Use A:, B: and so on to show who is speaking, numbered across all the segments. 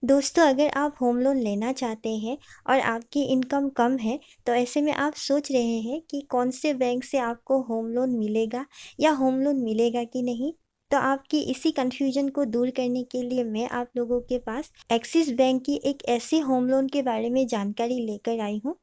A: दोस्तों, अगर आप होम लोन लेना चाहते हैं और आपकी इनकम कम है, तो ऐसे में आप सोच रहे हैं कि कौन से बैंक से आपको होम लोन मिलेगा या होम लोन मिलेगा कि नहीं। तो आपकी इसी कन्फ्यूजन को दूर करने के लिए मैं आप लोगों के पास एक्सिस बैंक की एक ऐसी होम लोन के बारे में जानकारी लेकर आई हूँ,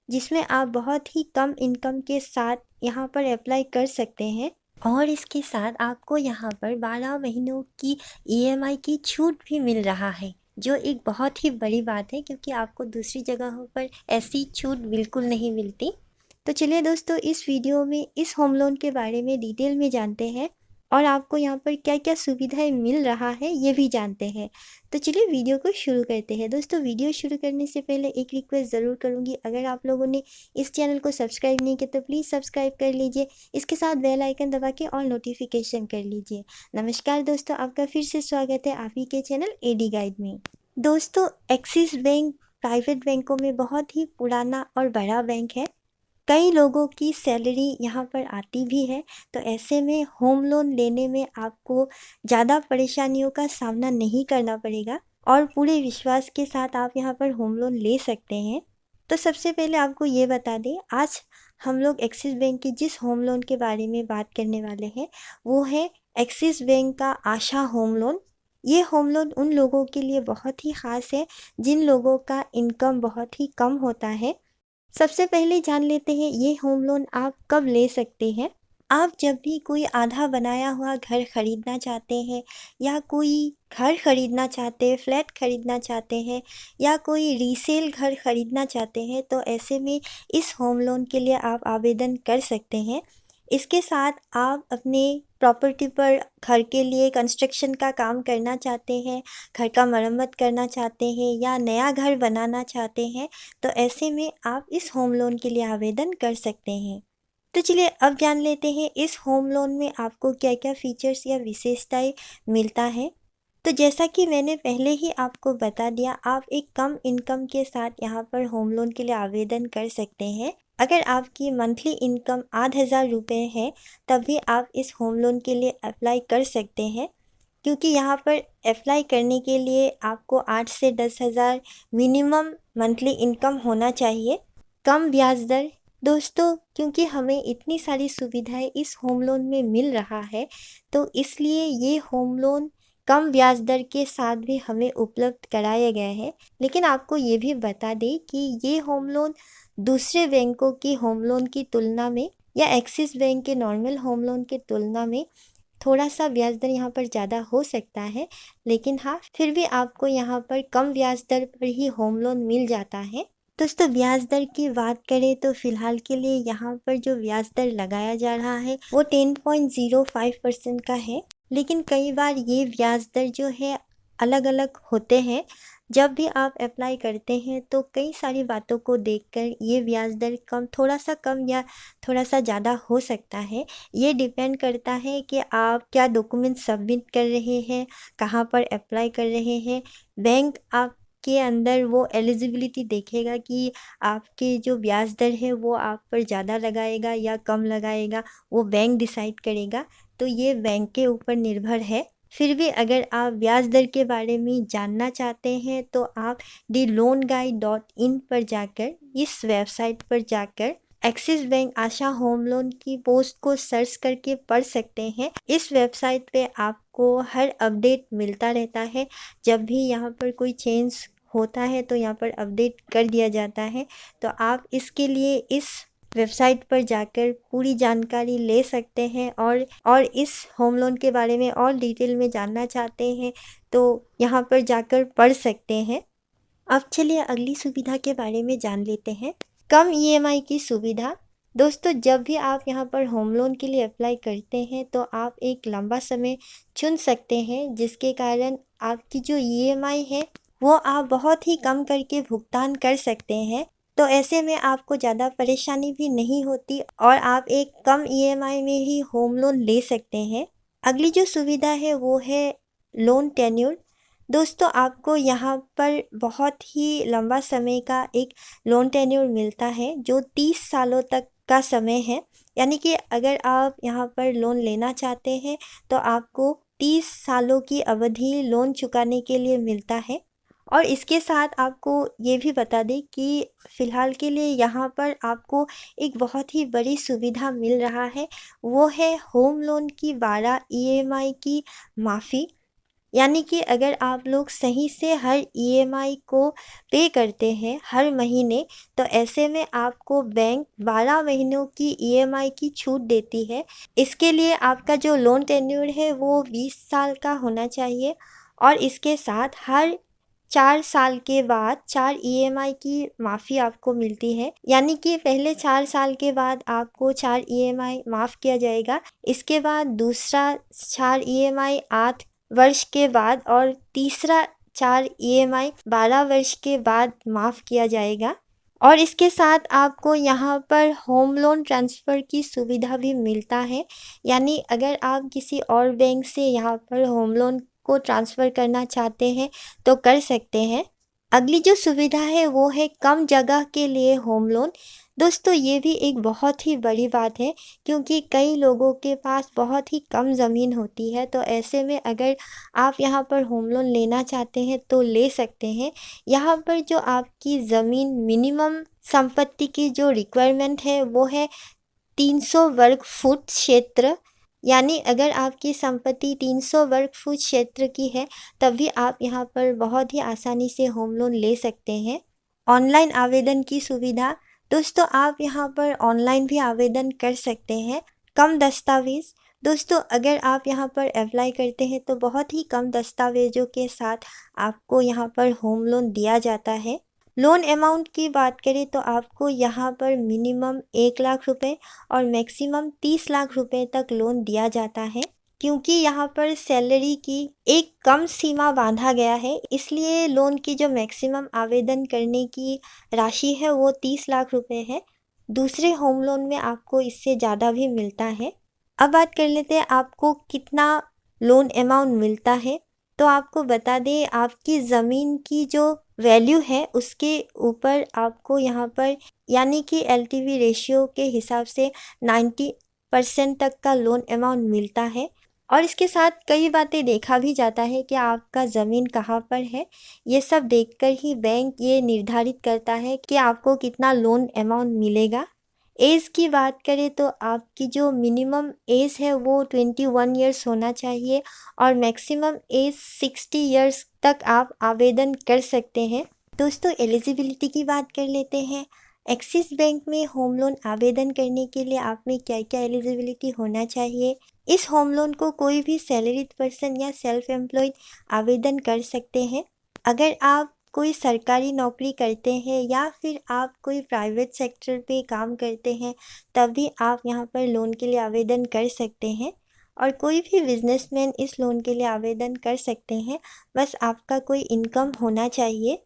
A: जिसमें आप बहुत ही कम इनकम के साथ यहाँ पर अप्लाई कर सकते हैं। और इसके साथ आपको यहाँ पर 12 महीनों की ईएमआई की छूट भी मिल रहा है, जो एक बहुत ही बड़ी बात है, क्योंकि आपको दूसरी जगहों पर ऐसी छूट बिल्कुल नहीं मिलती। तो चलिए दोस्तों, इस वीडियो में इस होम लोन के बारे में डिटेल में जानते हैं और आपको यहाँ पर क्या क्या सुविधाएं मिल रहा है ये भी जानते हैं। तो चलिए वीडियो को शुरू करते हैं। दोस्तों, वीडियो शुरू करने से पहले एक रिक्वेस्ट ज़रूर करूँगी, अगर आप लोगों ने इस चैनल को सब्सक्राइब नहीं किया तो प्लीज़ सब्सक्राइब कर लीजिए। इसके साथ बेल आइकन दबा के ऑल नोटिफिकेशन कर लीजिए। नमस्कार दोस्तों, आपका फिर से स्वागत है आप ही के चैनल एडी गाइड में। दोस्तों, एक्सिस बैंक प्राइवेट बैंकों में बहुत ही पुराना और बड़ा बैंक है। कई लोगों की सैलरी यहाँ पर आती भी है, तो ऐसे में होम लोन लेने में आपको ज़्यादा परेशानियों का सामना नहीं करना पड़ेगा और पूरे विश्वास के साथ आप यहाँ पर होम लोन ले सकते हैं। तो सबसे पहले आपको ये बता दें, आज हम लोग एक्सिस बैंक के जिस होम लोन के बारे में बात करने वाले हैं वो है एक्सिस बैंक का आशा होम लोन। ये होम लोन उन लोगों के लिए बहुत ही ख़ास है जिन लोगों का इनकम बहुत ही कम होता है। सबसे पहले जान लेते हैं ये होम लोन आप कब ले सकते हैं। आप जब भी कोई आधा बनाया हुआ घर खरीदना चाहते हैं या कोई घर खरीदना चाहते हैं, फ्लैट खरीदना चाहते हैं या कोई रीसेल घर खरीदना चाहते हैं, तो ऐसे में इस होम लोन के लिए आप आवेदन कर सकते हैं। इसके साथ आप अपने प्रॉपर्टी पर घर के लिए कंस्ट्रक्शन का काम करना चाहते हैं, घर का मरम्मत करना चाहते हैं या नया घर बनाना चाहते हैं, तो ऐसे में आप इस होम लोन के लिए आवेदन कर सकते हैं। तो चलिए अब जान लेते हैं इस होम लोन में आपको क्या क्या फीचर्स या विशेषताएं मिलता है। तो जैसा कि मैंने पहले ही आपको बता दिया, आप एक कम इनकम के साथ यहाँ पर होम लोन के लिए आवेदन कर सकते हैं। अगर आपकी मंथली इनकम 8,000 रुपये है, तब भी आप इस होम लोन के लिए अप्लाई कर सकते हैं, क्योंकि यहाँ पर अप्लाई करने के लिए आपको 8 से 10,000 मिनिमम मंथली इनकम होना चाहिए। कम ब्याज दर। दोस्तों, क्योंकि हमें इतनी सारी सुविधाएं इस होम लोन में मिल रहा है, तो इसलिए ये होम लोन कम ब्याज दर के साथ भी हमें उपलब्ध कराया गया है। लेकिन आपको ये भी बता दें कि ये होम लोन दूसरे बैंकों की होम लोन की तुलना में या एक्सिस बैंक के नॉर्मल होम लोन की तुलना में थोड़ा सा ब्याज दर यहाँ पर ज़्यादा हो सकता है, लेकिन हाँ, फिर भी आपको यहाँ पर कम ब्याज दर पर ही होम लोन मिल जाता है। दोस्तों, ब्याज दर की बात करें तो फ़िलहाल के लिए यहाँ पर जो ब्याज दर लगाया जा रहा है वो 10.05% का है। लेकिन कई बार ये ब्याज दर जो है अलग अलग होते हैं। जब भी आप अप्लाई करते हैं तो कई सारी बातों को देखकर ये ब्याज दर थोड़ा सा कम या थोड़ा सा ज़्यादा हो सकता है। ये डिपेंड करता है कि आप क्या डॉक्यूमेंट सबमिट कर रहे हैं, कहाँ पर अप्लाई कर रहे हैं। बैंक आप के अंदर वो एलिजिबिलिटी देखेगा कि आपके जो ब्याज दर है वो आप पर ज़्यादा लगाएगा या कम लगाएगा, वो बैंक डिसाइड करेगा। तो ये बैंक के ऊपर निर्भर है। फिर भी अगर आप ब्याज दर के बारे में जानना चाहते हैं तो आप theloanguide.in पर जाकर, इस वेबसाइट पर जाकर एक्सिस बैंक आशा होम लोन की पोस्ट को सर्च करके पढ़ सकते हैं। इस वेबसाइट पे आपको हर अपडेट मिलता रहता है। जब भी यहाँ पर कोई चेंज होता है तो यहाँ पर अपडेट कर दिया जाता है। तो आप इसके लिए इस वेबसाइट पर जाकर पूरी जानकारी ले सकते हैं और इस होम लोन के बारे में और डिटेल में जानना चाहते हैं तो यहाँ पर जाकर पढ़ सकते हैं। अब चलिए अगली सुविधा के बारे में जान लेते हैं, कम ईएमआई की सुविधा। दोस्तों, जब भी आप यहाँ पर होम लोन के लिए अप्लाई करते हैं तो आप एक लंबा समय चुन सकते हैं, जिसके कारण आपकी जो ईएमआई है वो आप बहुत ही कम करके भुगतान कर सकते हैं। तो ऐसे में आपको ज़्यादा परेशानी भी नहीं होती और आप एक कम ईएमआई में ही होम लोन ले सकते हैं। अगली जो सुविधा है वो है लोन टेन्योर। दोस्तों, आपको यहाँ पर बहुत ही लंबा समय का एक लोन टेन्योर मिलता है, जो 30 सालों तक का समय है। यानी कि अगर आप यहाँ पर लोन लेना चाहते हैं तो आपको 30 सालों की अवधि लोन चुकाने के लिए मिलता है। और इसके साथ आपको ये भी बता दें कि फ़िलहाल के लिए यहाँ पर आपको एक बहुत ही बड़ी सुविधा मिल रहा है, वो है होम लोन की 12 ईएमआई की माफ़ी। यानी कि अगर आप लोग सही से हर ईएमआई को पे करते हैं हर महीने, तो ऐसे में आपको बैंक 12 महीनों की ईएमआई की छूट देती है। इसके लिए आपका जो लोन टेन्योर है वो 20 साल का होना चाहिए और इसके साथ हर 4 साल के बाद 4 ईएमआई की माफ़ी आपको मिलती है। यानी कि पहले 4 साल के बाद आपको 4 ईएमआई माफ़ किया जाएगा। इसके बाद दूसरा 4 ईएमआई 8 वर्ष के बाद और तीसरा 4 ईएमआई 12 वर्ष के बाद माफ़ किया जाएगा। और इसके साथ आपको यहाँ पर होम लोन ट्रांसफ़र की सुविधा भी मिलता है। यानी अगर आप किसी और बैंक से यहाँ पर होम लोन को ट्रांसफ़र करना चाहते हैं तो कर सकते हैं। अगली जो सुविधा है वो है कम जगह के लिए होम लोन। दोस्तों ये भी एक बहुत ही बड़ी बात है, क्योंकि कई लोगों के पास बहुत ही कम ज़मीन होती है, तो ऐसे में अगर आप यहाँ पर होम लोन लेना चाहते हैं तो ले सकते हैं। यहाँ पर जो आपकी ज़मीन मिनिमम संपत्ति की जो रिक्वायरमेंट है वो है 300 वर्ग फुट क्षेत्र। यानी अगर आपकी संपत्ति 300 वर्ग फुट क्षेत्र की है तभी आप यहाँ पर बहुत ही आसानी से होम लोन ले सकते हैं। ऑनलाइन आवेदन की सुविधा। दोस्तों आप यहाँ पर ऑनलाइन भी आवेदन कर सकते हैं। कम दस्तावेज़। दोस्तों अगर आप यहाँ पर अप्लाई करते हैं तो बहुत ही कम दस्तावेज़ों के साथ आपको यहाँ पर होम लोन दिया जाता है। लोन अमाउंट की बात करें तो आपको यहाँ पर मिनिमम 1 लाख रुपए और मैक्सिमम 30 लाख रुपए तक लोन दिया जाता है। क्योंकि यहाँ पर सैलरी की एक कम सीमा बांधा गया है, इसलिए लोन की जो मैक्सिमम आवेदन करने की राशि है वो 30 लाख रुपए है। दूसरे होम लोन में आपको इससे ज़्यादा भी मिलता है। अब बात कर लेते हैं आपको कितना लोन अमाउंट मिलता है। तो आपको बता दें आपकी ज़मीन की जो वैल्यू है उसके ऊपर आपको यहाँ पर यानी कि एलटीवी रेशियो के हिसाब से 90% तक का लोन अमाउंट मिलता है। और इसके साथ कई बातें देखा भी जाता है कि आपका ज़मीन कहाँ पर है। ये सब देखकर ही बैंक ये निर्धारित करता है कि आपको कितना लोन अमाउंट मिलेगा। एज की बात करें तो आपकी जो मिनिमम एज है वो 21 ईयर्स होना चाहिए और मैक्सिमम एज 60 ईयर्स तक आप आवेदन कर सकते हैं। दोस्तों एलिजिबिलिटी की बात कर लेते हैं। एक्सिस बैंक में होम लोन आवेदन करने के लिए आप में क्या क्या एलिजिबिलिटी होना चाहिए। इस होम लोन को कोई भी सैलरीड पर्सन या सेल्फ एम्प्लॉयड आवेदन कर सकते हैं। अगर आप कोई सरकारी नौकरी करते हैं या फिर आप कोई प्राइवेट सेक्टर पे काम करते हैं तब भी आप यहाँ पर लोन के लिए आवेदन कर सकते हैं। और कोई भी बिजनेसमैन इस लोन के लिए आवेदन कर सकते हैं, बस आपका कोई इनकम होना चाहिए।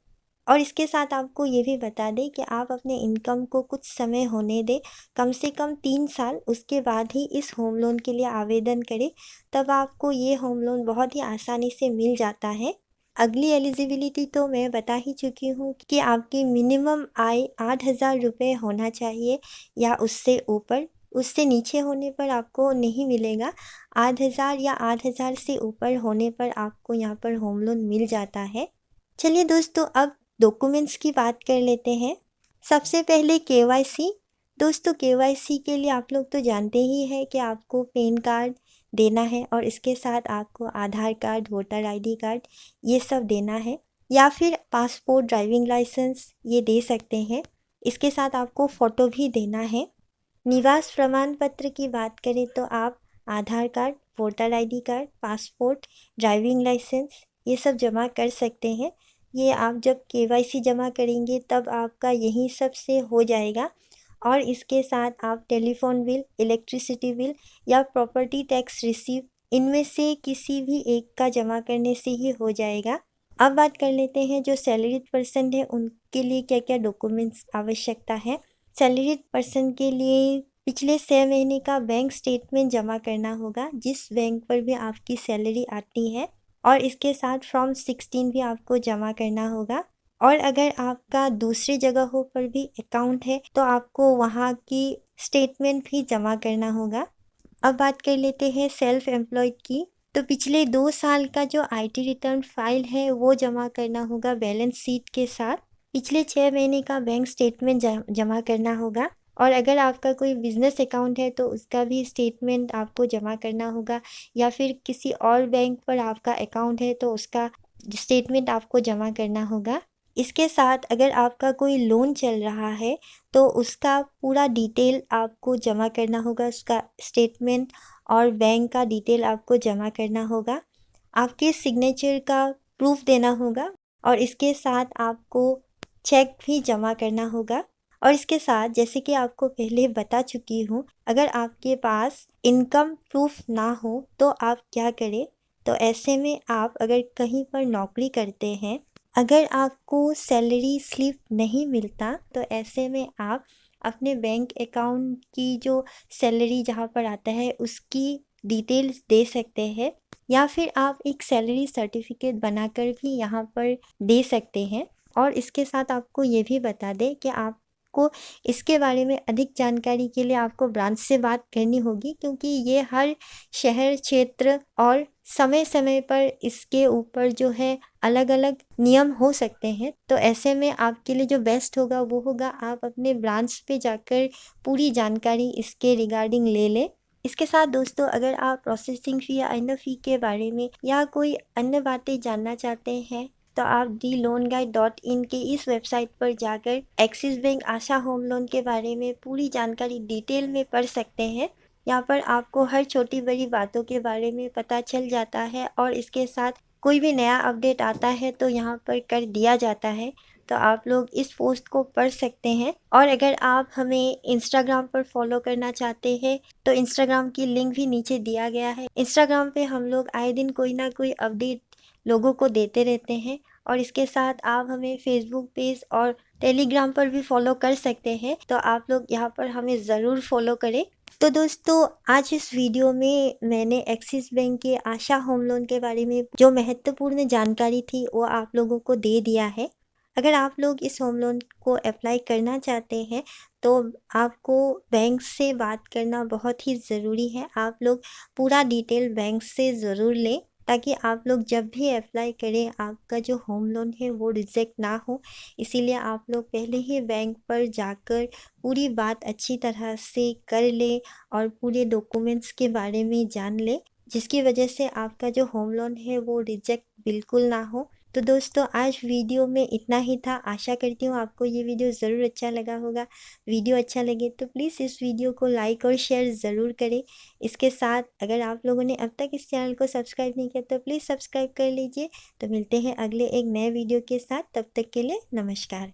A: और इसके साथ आपको ये भी बता दें कि आप अपने इनकम को कुछ समय होने दें, कम से कम 3 साल, उसके बाद ही इस होम लोन के लिए आवेदन करें, तब आपको ये होम लोन बहुत ही आसानी से मिल जाता है। अगली एलिजिबिलिटी तो मैं बता ही चुकी हूँ कि आपकी मिनिमम आय 8,000 रुपये होना चाहिए या उससे ऊपर। उससे नीचे होने पर आपको नहीं मिलेगा। 8,000 या 8,000 से ऊपर होने पर आपको यहाँ पर होम लोन मिल जाता है। चलिए दोस्तों अब डॉक्यूमेंट्स की बात कर लेते हैं। सबसे पहले केवाईसी। दोस्तों केवाईसी के लिए आप लोग तो जानते ही हैं कि आपको पैन कार्ड देना है और इसके साथ आपको आधार कार्ड, वोटर आईडी कार्ड ये सब देना है, या फिर पासपोर्ट, ड्राइविंग लाइसेंस ये दे सकते हैं। इसके साथ आपको फ़ोटो भी देना है। निवास प्रमाण पत्र की बात करें तो आप Aadhaar card, voter ID card, passport, driving licence ये सब जमा कर सकते हैं। ये आप जब केवाईसी जमा करेंगे तब आपका यही सब से हो जाएगा। और इसके साथ आप टेलीफोन बिल, इलेक्ट्रिसिटी बिल या प्रॉपर्टी टैक्स रिसीव इनमें से किसी भी एक का जमा करने से ही हो जाएगा। अब बात कर लेते हैं जो सैलरीड पर्सन है उनके लिए क्या क्या डॉक्यूमेंट्स आवश्यकता है। सैलरीड पर्सन के लिए पिछले 6 महीने का बैंक स्टेटमेंट जमा करना होगा जिस बैंक पर भी आपकी सैलरी आती है, और इसके साथ फॉर्म 16 भी आपको जमा करना होगा। और अगर आपका दूसरी जगहों पर भी अकाउंट है तो आपको वहाँ की स्टेटमेंट भी जमा करना होगा। अब बात कर लेते हैं सेल्फ एम्प्लॉयड की। तो पिछले 2 साल का जो आईटी रिटर्न फाइल है वो जमा करना होगा बैलेंस शीट के साथ। पिछले 6 महीने का बैंक स्टेटमेंट जमा करना होगा और अगर आपका कोई बिज़नेस अकाउंट है तो उसका भी स्टेटमेंट आपको जमा करना होगा, या फिर किसी और बैंक पर आपका अकाउंट है तो उसका स्टेटमेंट आपको जमा करना होगा। इसके साथ अगर आपका कोई लोन चल रहा है तो उसका पूरा डिटेल आपको जमा करना होगा, उसका स्टेटमेंट और बैंक का डिटेल आपको जमा करना होगा। आपके सिग्नेचर का प्रूफ देना होगा और इसके साथ आपको चेक भी जमा करना होगा। और इसके साथ जैसे कि आपको पहले बता चुकी हूँ, अगर आपके पास इनकम प्रूफ ना हो तो आप क्या करें। तो ऐसे में आप अगर कहीं पर नौकरी करते हैं, अगर आपको सैलरी स्लिप नहीं मिलता तो ऐसे में आप अपने बैंक अकाउंट की जो सैलरी जहाँ पर आता है उसकी डिटेल्स दे सकते हैं, या फिर आप एक सैलरी सर्टिफिकेट बनाकर भी यहाँ पर दे सकते हैं। और इसके साथ आपको ये भी बता दें कि आपको इसके बारे में अधिक जानकारी के लिए आपको ब्रांच से बात करनी होगी, क्योंकि ये हर शहर क्षेत्र और समय समय पर इसके ऊपर जो है अलग अलग नियम हो सकते हैं। तो ऐसे में आपके लिए जो बेस्ट होगा वो होगा आप अपने ब्रांच पे जाकर पूरी जानकारी इसके रिगार्डिंग ले लें। इसके साथ दोस्तों, अगर आप प्रोसेसिंग फ़ी या अन्य फ़ी के बारे में या कोई अन्य बातें जानना चाहते हैं तो आप theloanguide.in के इस वेबसाइट पर जाकर एक्सिस बैंक आशा होम लोन के बारे में पूरी जानकारी डिटेल में पढ़ सकते हैं। यहाँ पर आपको हर छोटी बड़ी बातों के बारे में पता चल जाता है और इसके साथ कोई भी नया अपडेट आता है तो यहाँ पर कर दिया जाता है। तो आप लोग इस पोस्ट को पढ़ सकते हैं। और अगर आप हमें इंस्टाग्राम पर फॉलो करना चाहते हैं तो इंस्टाग्राम की लिंक भी नीचे दिया गया है। इंस्टाग्राम पे हम लोग आए दिन कोई ना कोई अपडेट लोगों को देते रहते हैं। और इसके साथ आप हमें फेसबुक पेज और टेलीग्राम पर भी फॉलो कर सकते हैं, तो आप लोग यहाँ पर हमें ज़रूर फॉलो करें। तो दोस्तों, आज इस वीडियो में मैंने एक्सिस बैंक के आशा होम लोन के बारे में जो महत्वपूर्ण जानकारी थी वो आप लोगों को दे दिया है। अगर आप लोग इस होम लोन को अप्लाई करना चाहते हैं तो आपको बैंक से बात करना बहुत ही ज़रूरी है। आप लोग पूरा डिटेल बैंक से ज़रूर लें, ताकि आप लोग जब भी अप्लाई करें आपका जो होम लोन है वो रिजेक्ट ना हो। इसीलिए आप लोग पहले ही बैंक पर जाकर पूरी बात अच्छी तरह से कर लें और पूरे डॉक्यूमेंट्स के बारे में जान लें, जिसकी वजह से आपका जो होम लोन है वो रिजेक्ट बिल्कुल ना हो। तो दोस्तों, आज वीडियो में इतना ही था। आशा करती हूँ आपको ये वीडियो ज़रूर अच्छा लगा होगा। वीडियो अच्छा लगे तो प्लीज़ इस वीडियो को लाइक और शेयर ज़रूर करें। इसके साथ अगर आप लोगों ने अब तक इस चैनल को सब्सक्राइब नहीं किया तो प्लीज़ सब्सक्राइब कर लीजिए। तो मिलते हैं अगले एक नए वीडियो के साथ, तब तक के लिए नमस्कार।